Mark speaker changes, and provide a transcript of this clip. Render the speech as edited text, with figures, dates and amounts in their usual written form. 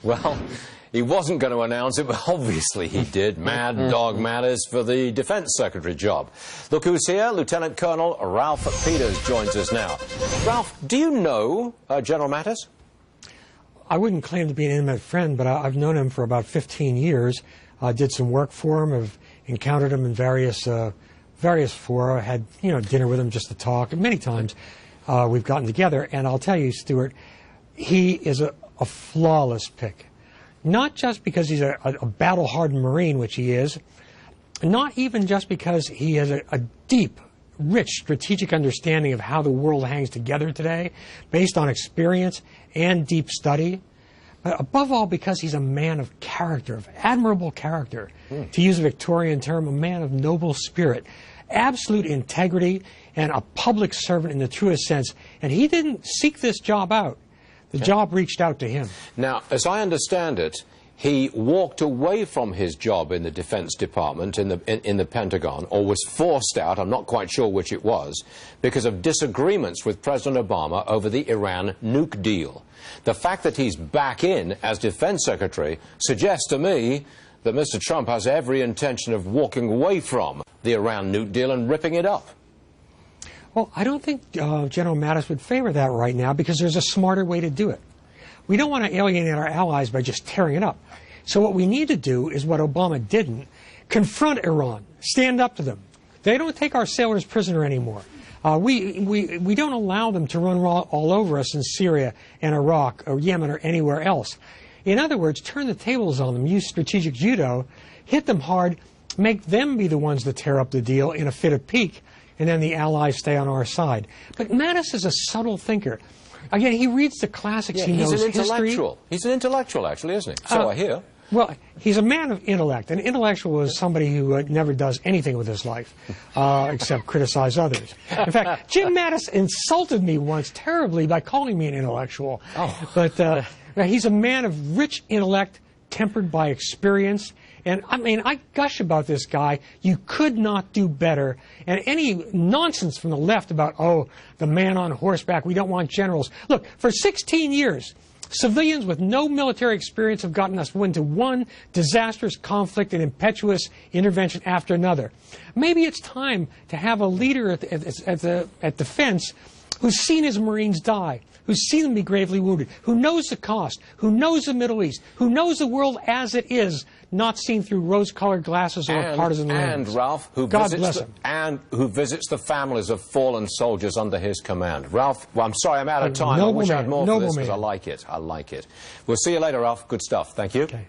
Speaker 1: Well, he wasn't going to announce it, but obviously he did. Mad Dog Mattis for the Defense Secretary job. Look who's here. Lieutenant Colonel Ralph Peters joins us now. Ralph, do you know General Mattis?
Speaker 2: I wouldn't claim to be an intimate friend, but I've known him for about 15 years. Did some work for him. Have encountered him in various fora. Had dinner with him just to talk. And many times we've gotten together. And I'll tell you, Stuart, he is a flawless pick. Not just because he's a battle-hardened Marine, which he is. Not even just because he has a deep, rich strategic understanding of how the world hangs together today, based on experience and deep study. But above all, because he's a man of character, of admirable character. To use a Victorian term, a man of noble spirit, absolute integrity, and a public servant in the truest sense. And he didn't seek this job out. The job reached out to him.
Speaker 1: Now, as I understand it, he walked away from his job in the Defense Department in the Pentagon, or was forced out, I'm not quite sure which it was, because of disagreements with President Obama over the Iran nuke deal. The fact that he's back in as Defense Secretary suggests to me that Mr. Trump has every intention of walking away from the Iran nuke deal and ripping it up.
Speaker 2: Well, I don't think General Mattis would favor that right now, because there's a smarter way to do it. We don't want to alienate our allies by just tearing it up. So what we need to do is what Obama didn't: confront Iran, stand up to them. They don't take our sailors prisoner anymore. We don't allow them to run all over us in Syria and Iraq or Yemen or anywhere else. In other words, turn the tables on them, use strategic judo, hit them hard, make them be the ones that tear up the deal in a fit of pique, and then the allies stay on our side. But Mattis is a subtle thinker. Again, he reads the classics.
Speaker 1: Yeah,
Speaker 2: he knows
Speaker 1: history.
Speaker 2: Intellectual.
Speaker 1: He's an intellectual, actually, isn't he? So I hear.
Speaker 2: Well, he's a man of intellect. An intellectual is somebody who never does anything with his life except criticize others. In fact, Jim Mattis insulted me once terribly by calling me an intellectual. Oh. But he's a man of rich intellect, tempered by experience. And, I mean, I gush about this guy. You could not do better. And any nonsense from the left about, oh, the man on horseback, we don't want generals. Look, for 16 years, civilians with no military experience have gotten us into one disastrous conflict and impetuous intervention after another. Maybe it's time to have a leader at defense who's seen his Marines die, who's seen them be gravely wounded, who knows the cost, who knows the Middle East, who knows the world as it is, not seen through rose-colored glasses or a partisan lens.
Speaker 1: And Ralph, who visits the families of fallen soldiers under his command. Ralph, well, I'm sorry I'm out of time. I wish I had more for this, because I like it. I like it. We'll see you later, Ralph. Good stuff. Thank you.
Speaker 2: Okay.